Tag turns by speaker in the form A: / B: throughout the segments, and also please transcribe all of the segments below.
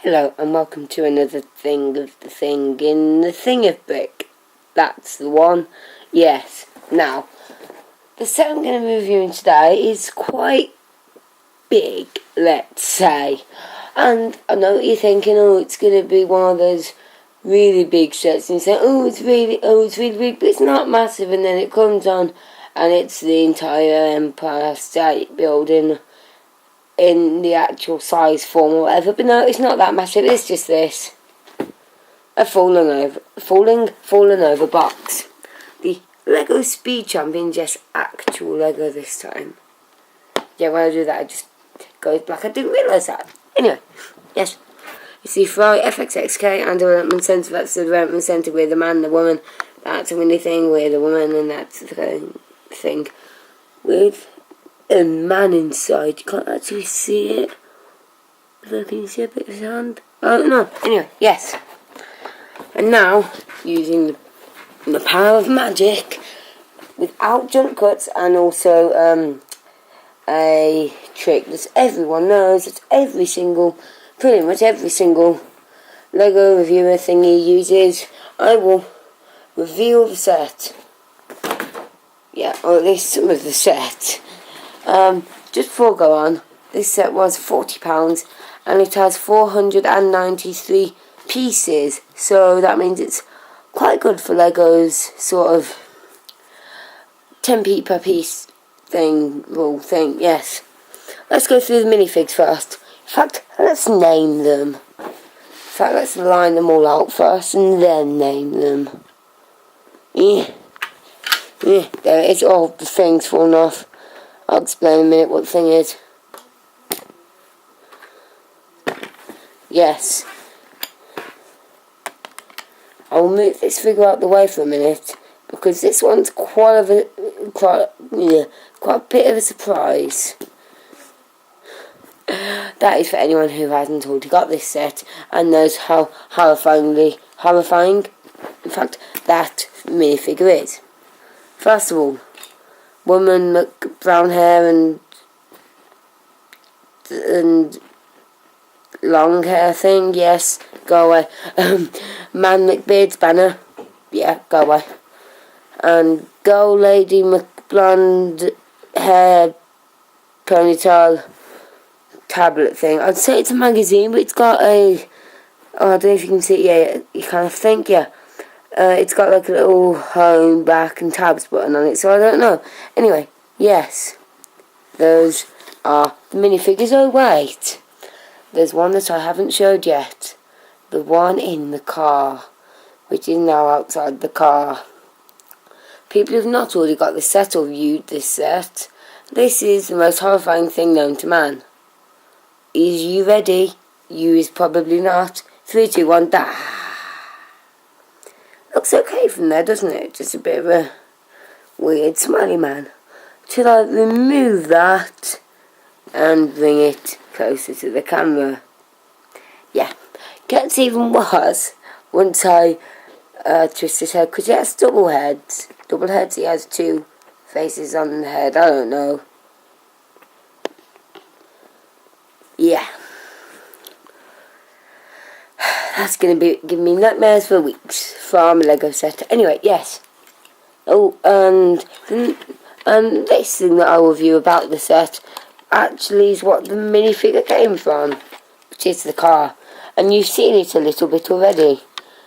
A: Hello and welcome to another thing of the thing in the thing of brick. That's the one. Yes. Now, the set I'm going to be reviewing today is quite big, let's say. And I know what you're thinking, it's going to be one of those really big sets. And you say, it's really big, but it's not massive. And then it comes on and it's the entire Empire State Building in the actual size form or whatever, but no, it's not that massive. It's just this, a falling over box. The Lego Speed Champion, just actual Lego this time. Yeah, when I do that, it just goes black. I didn't realise that. Anyway, yes, it's the Ferrari FXXK and development centre. That's the development centre with the man, the woman. That's a mini thing with the woman, and that's the thing with a man inside. You can't actually see it. Can you see a bit of his hand? Oh no. Anyway, yes. And now, using the power of magic, without jump cuts, and also a trick that everyone knows, that pretty much every single Lego reviewer thingy uses, I will reveal the set. Yeah, or at least some of the set. Just before I go on, this set was £40 and it has 493 pieces, so that means it's quite good for Lego's sort of 10p per piece rule thing, yes. Let's go through the minifigs first. In fact, let's name them. In fact, let's line them all out first and then name them. Yeah, there it is, all the things falling off. I'll explain in a minute what the thing is. Yes. I'll move this figure out the way for a minute, because this one's quite a bit of a surprise. That is for anyone who hasn't already got this set and knows how horrifying, in fact, that minifigure is. First of all, woman with brown hair and long hair thing, yes, go away. Man McBeard's banner, yeah, go away. And girl lady McBlonde hair ponytail tablet thing. I'd say it's a magazine, but it's got I don't know if you can see it, yeah, you kind of think, yeah. It's got like a little home, back and tabs button on it, so I don't know. Anyway, yes, those are the minifigures. Oh wait, there's one that I haven't showed yet. The one in the car, which is now outside the car. People who've not already got this set or viewed this set, this is the most horrifying thing known to man. Is you ready? You is probably not. 3, 2, 1, da! Looks okay from there, doesn't it? Just a bit of a weird smiley man. Should I remove that and bring it closer to the camera? Yeah. Gets even worse once I twist his head, because he has double heads. Double heads, he has 2 faces on the head. I don't know. Yeah. That's going to be giving me nightmares for weeks from a Lego set. Anyway, yes. Oh, and this thing that I will review about the set actually is what the minifigure came from, which is the car. And you've seen it a little bit already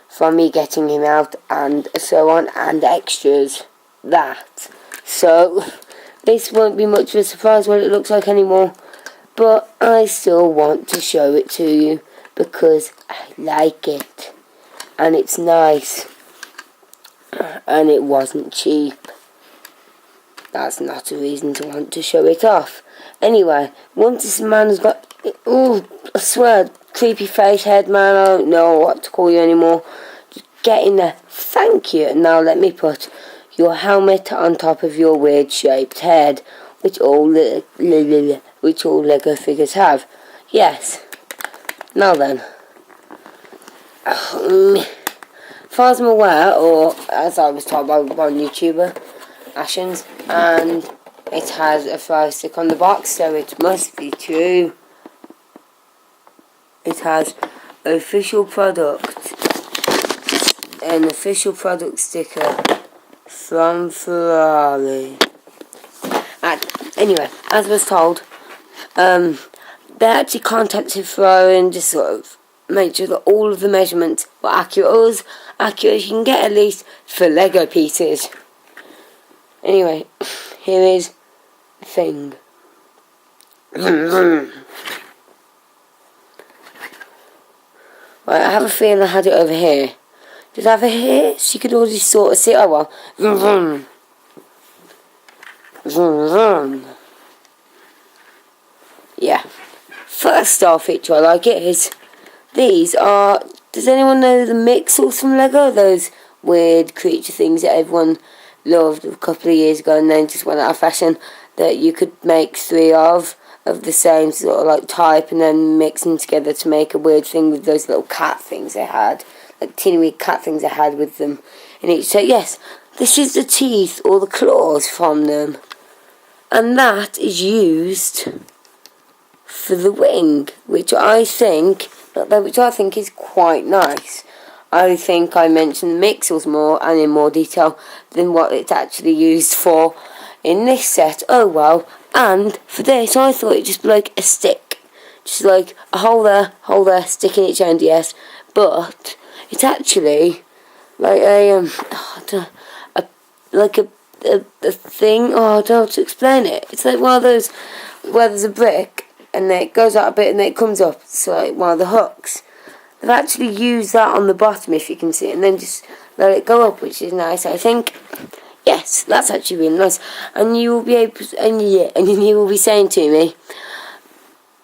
A: from me getting him out and so on, and extras. That. So, this won't be much of a surprise what it looks like anymore, but I still want to show it to you, because I like it, and it's nice, and it wasn't cheap. That's not a reason to want to show it off. Anyway, once this man has got, I swear, creepy face, head man, I don't know what to call you anymore, just get in there, thank you, and now let me put your helmet on top of your weird shaped head, which all Lego figures have. Yes. Now then, as far as I'm aware, or as I was told by one YouTuber, Ashens, and it has a fire stick on the box, so it must be true. It has official product, an official product sticker from Ferrari. And anyway, as I was told, they actually contacted Ferrari and just sort of made sure that all of the measurements were accurate, or as accurate as you can get, at least for Lego pieces. Anyway, here is the thing. Right, I have a feeling I had it over here. Did I have it here? So you could already sort of see. Oh well. Vroom, vroom. Vroom, vroom. Yeah. First star feature I like it is these are. Does anyone know the Mixels from Lego? Those weird creature things that everyone loved a couple of years ago and then just went out of fashion, that you could make 3 of the same sort of like type and then mix them together to make a weird thing with those little cat things they had, like teeny wee cat things they had with them in each. So yes, this is the teeth or the claws from them, and that is used for the wing, which I think is quite nice. I think I mentioned the Mixels more and in more detail than what it's actually used for in this set. Oh well. And for this, I thought it'd just be like a stick, just like a hole there, stick in each end, yes. But it's actually like a thing. Oh, I don't know how to explain it. It's like one of those where there's a brick and then it goes out a bit and then it comes up. So like one of the hooks. They've actually used that on the bottom, if you can see it, and then just let it go up, which is nice, I think. Yes, that's actually really nice. And you will be able to, and you will be saying to me,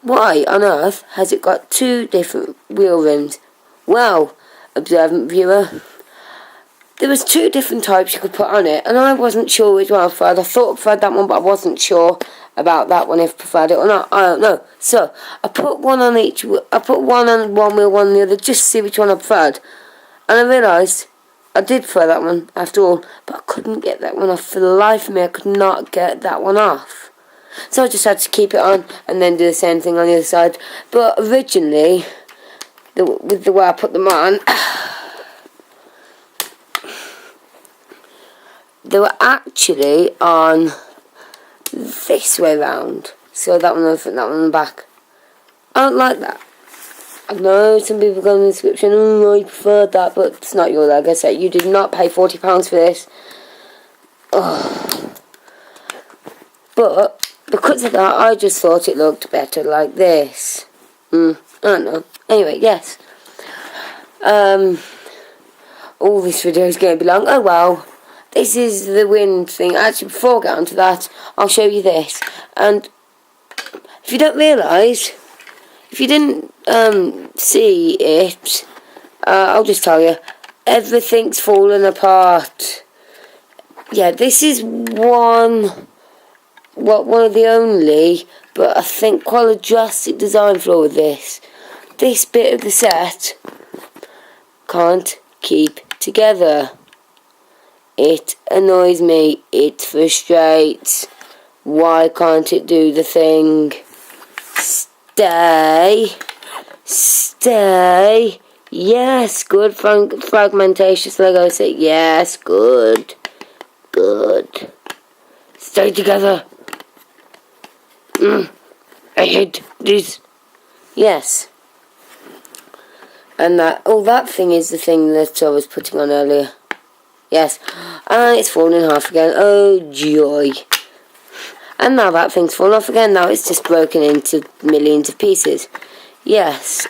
A: why on earth has it got 2 different wheel rims? Well, observant viewer, there was 2 different types you could put on it, and I wasn't sure which one I preferred. I thought I preferred that one, but I wasn't sure about that one, if I preferred it or not. I don't know. So I put one on each. I put one on one wheel, one on the other, just to see which one I preferred, and I realised I did prefer that one after all, but I couldn't get that one off for the life of me. I could not get that one off. So I just had to keep it on and then do the same thing on the other side. But originally, with the way I put them on, they were actually on this way round. So that one over, that one on the back. I don't like that. I know some people go in the description, oh, I prefer that, but it's not your Lego set. You did not pay £40 for this. Oh. But because of that, I just thought it looked better like this. I don't know. Anyway, yes. All this video is going to be long. Oh well. This is the wind thing. Actually, before I get onto that, I'll show you this. And if you don't realise, if you didn't see it, I'll just tell you, everything's fallen apart. Yeah, this is one of the only, but I think quite a drastic design flaw with this. This bit of the set can't keep together. It annoys me. It frustrates. Why can't it do the thing? Stay. Yes, good fragmentation Lego set. Yes, good. Stay together. I hate this. Yes. And that thing is the thing that I was putting on earlier. Yes. And it's fallen in half again. Oh, joy. And now that thing's fallen off again. Now it's just broken into millions of pieces. Yes.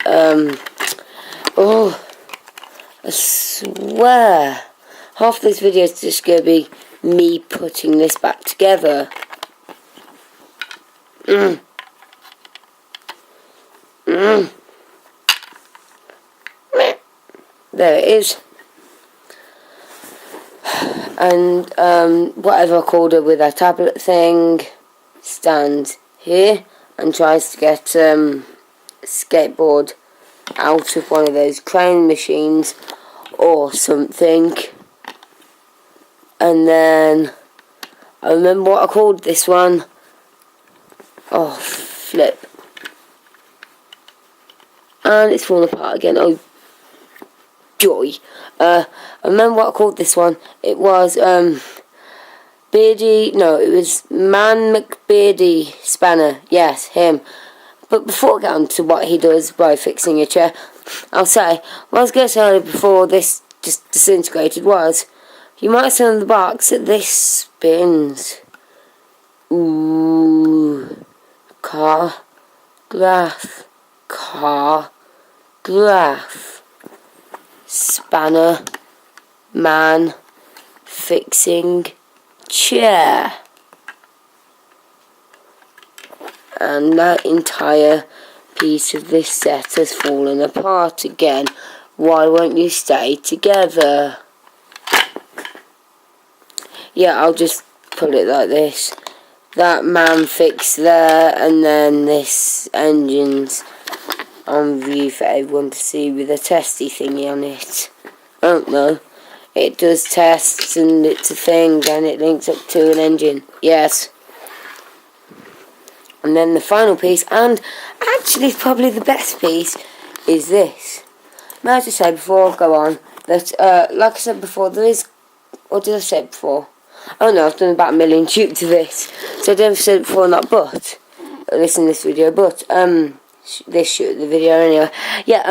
A: Oh. I swear. Half this video is just going to be me putting this back together. There it is. And whatever I called it with that tablet thing stands here and tries to get a skateboard out of one of those crane machines or something. And then I remember what I called this one. Oh, flip. and it's falling apart again. Oh, joy. I remember what I called this one. It was, Beardy, no, it was Man McBeardy Spanner. Yes, him. But before I get on to what he does by fixing a chair, I'll say, what I was going to say earlier before this just disintegrated was, you might see on the box that this spins. Ooh. Car. Graph. Car. Graph. Spanner. Man. Fixing. Chair. And that entire piece of this set has fallen apart again. Why won't you stay together? Yeah, I'll just put it like this. That man fixed there, and then this engine's on view for everyone to see with a testy thingy on it. Oh no, it does tests and it's a thing and it links up to an engine. Yes. And then the final piece, and actually probably the best piece, is this. May I just say before I go on, that, like I said before, there is, what did I say before? Oh no, I've done about 1 million shoots of this, so I don't know if I said it before or not, but, listen to this video, but, this shoot of the video anyway. Yeah,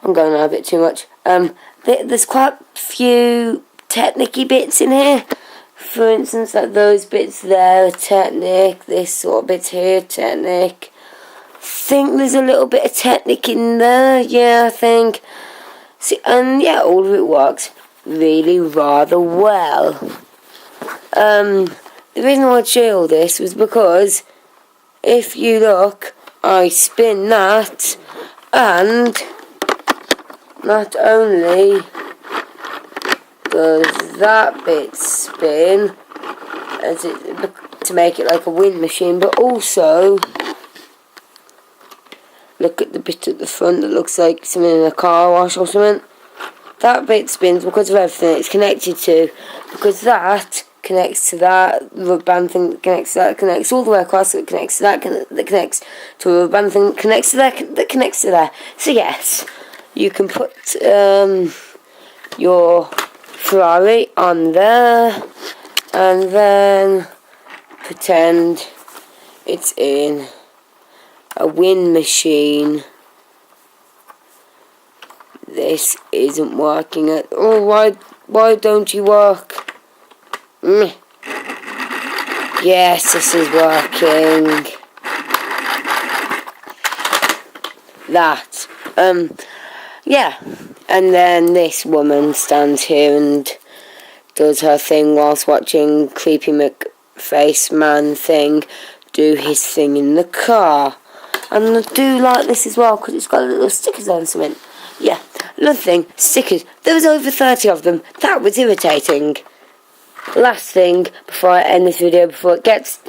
A: I'm going on a bit too much. There's quite a few technical bits in here. For instance, like those bits there are Technic, this sort of bits here, Technic. I think there's a little bit of Technic in there, yeah, I think. See, and yeah, all of it works really rather well. The reason I wanted to show you all this was because, if you look, I spin that, and not only does that bit spin to make it like a wind machine, but also look at the bit at the front that looks like something in a car wash or something. That bit spins because of everything it's connected to, because that connects to that, the rubber band thing that connects to that, connects all the way across, that connects to that, that connects to a rubber band thing that connects to that connects to there. So yes, you can put your Ferrari on there and then pretend it's in a wind machine. This isn't working at all. Why don't you work? Yes, this is working. That. Yeah. And then this woman stands here and does her thing whilst watching Creepy McFace Man thing do his thing in the car. And I do like this as well because it's got little stickers on something. Yeah, another thing, stickers. There was over 30 of them. That was irritating. Last thing before I end this video, before it gets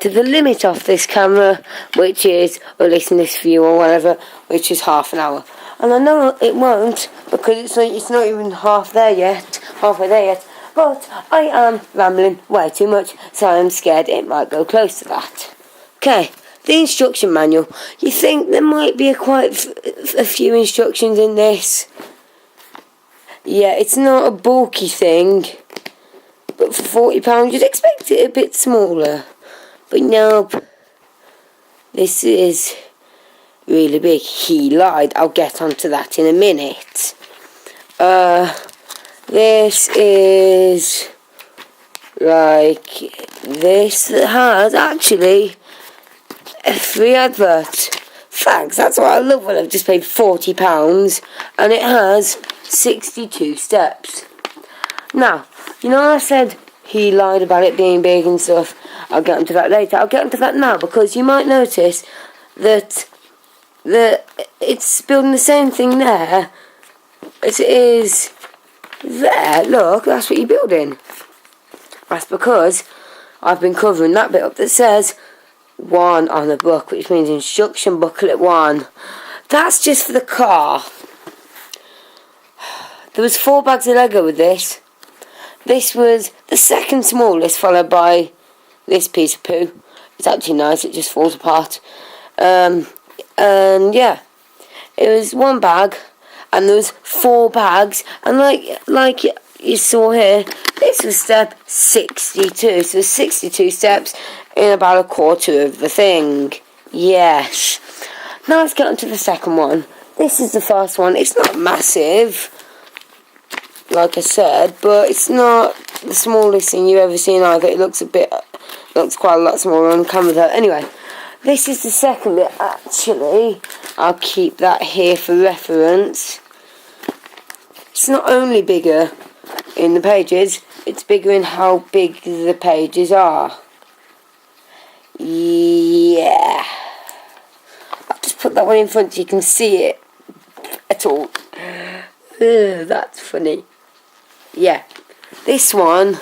A: to the limit of this camera, which is, or at least in this view or whatever, which is half an hour. And I know it won't, because it's not even halfway there yet, but I am rambling way too much, so I'm scared it might go close to that. Okay, the instruction manual. You think there might be quite a few instructions in this? Yeah, it's not a bulky thing, but for £40 you'd expect it a bit smaller. But nope, this is really big. He lied. I'll get onto that in a minute. This is like this that has actually a free advert. Thanks, that's what I love when I've just paid £40 and it has 62 steps. Now, you know I said he lied about it being big and stuff. I'll get onto that later. I'll get onto that now because you might notice that it's building the same thing there as it is there. Look, that's what you're building. That's because I've been covering that bit up that says 1 on the book, which means instruction booklet 1. That's just for the car. There was 4 bags of Lego with this. This was the second smallest, followed by this piece of poo. It's actually nice, it just falls apart. And yeah, it was one bag, and there was 4 bags, and like you saw here, this was step 62, so 62 steps in about a quarter of the thing. Yes. Now let's get on to the second one. This is the first one. It's not massive, like I said, but it's not the smallest thing you've ever seen either. It looks quite a lot smaller on camera though. Anyway, this is the second bit. Actually, I'll keep that here for reference. It's not only bigger in the pages, it's bigger in how big the pages are. Yeah. I'll just put that one in front so you can see it at all. Ugh, that's funny. Yeah. This one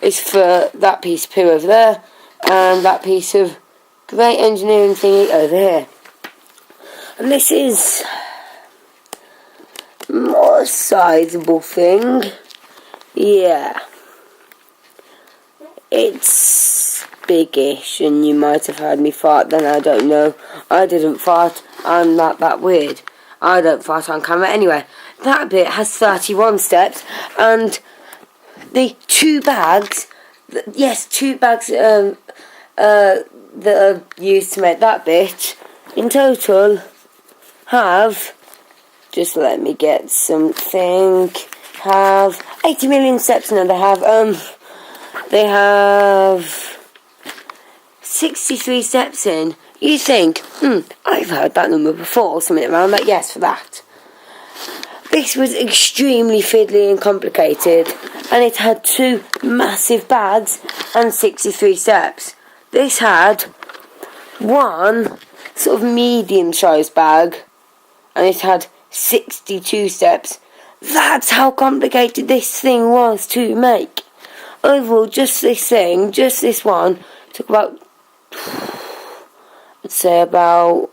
A: is for that piece of poo over there, and that piece of great engineering thingy over here. And this is more sizable thing. Yeah. It's biggish, and you might have heard me fart then, I don't know. I didn't fart, I'm not that weird. I don't fart on camera. Anyway, that bit has 31 steps, and the 2 bags, yes, 2 bags that are used to make that bit, in total, have, just let me get something, have 80 million steps. No, they have 63 steps in. You think, I've heard that number before, or something around that. Yes, for that. This was extremely fiddly and complicated, and it had 2 massive bags and 63 steps. This had one sort of medium-sized bag, and it had 62 steps. That's how complicated this thing was to make. Overall, just this thing, just this one, took about, I'd say about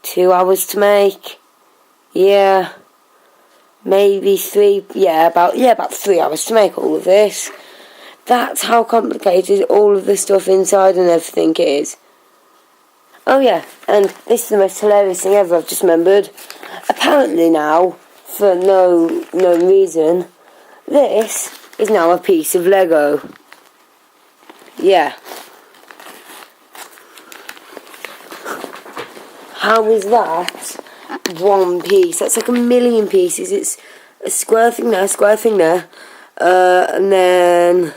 A: 2 hours to make. Yeah, maybe 3. Yeah, about 3 hours to make all of this. That's how complicated all of the stuff inside and everything is. Oh yeah, and this is the most hilarious thing ever. I've just remembered. Apparently now, for no reason, this is now a piece of Lego. Yeah. How is that one piece? That's like a million pieces. It's a square thing there, and then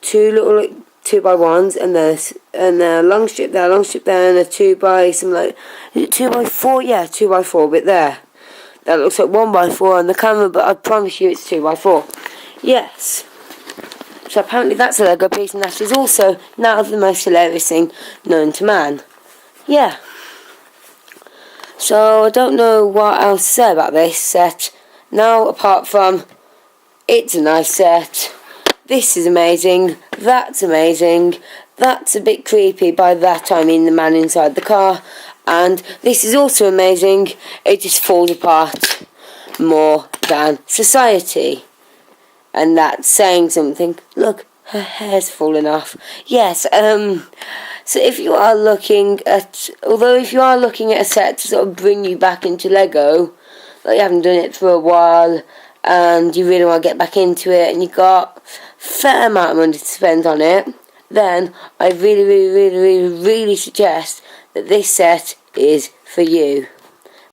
A: 2 little 2x1s, and a long strip there, and a 2x some is it 2x4? Yeah, 2x4 bit there. That looks like 1x4 on the camera, but I promise you it's 2x4. Yes. So apparently that's a Lego piece, and that is also now the most hilarious thing known to man. Yeah. So I don't know what else to say about this set. Now, apart from, it's a nice set. This is amazing. That's amazing. That's a bit creepy. By that I mean the man inside the car. And this is also amazing. It just falls apart more than society. And that's saying something. Look, her hair's fallen off. Yes, so if you are looking at a set to sort of bring you back into Lego, like you haven't done it for a while, and you really want to get back into it, and you've got a fair amount of money to spend on it, then I really suggest that this set is for you.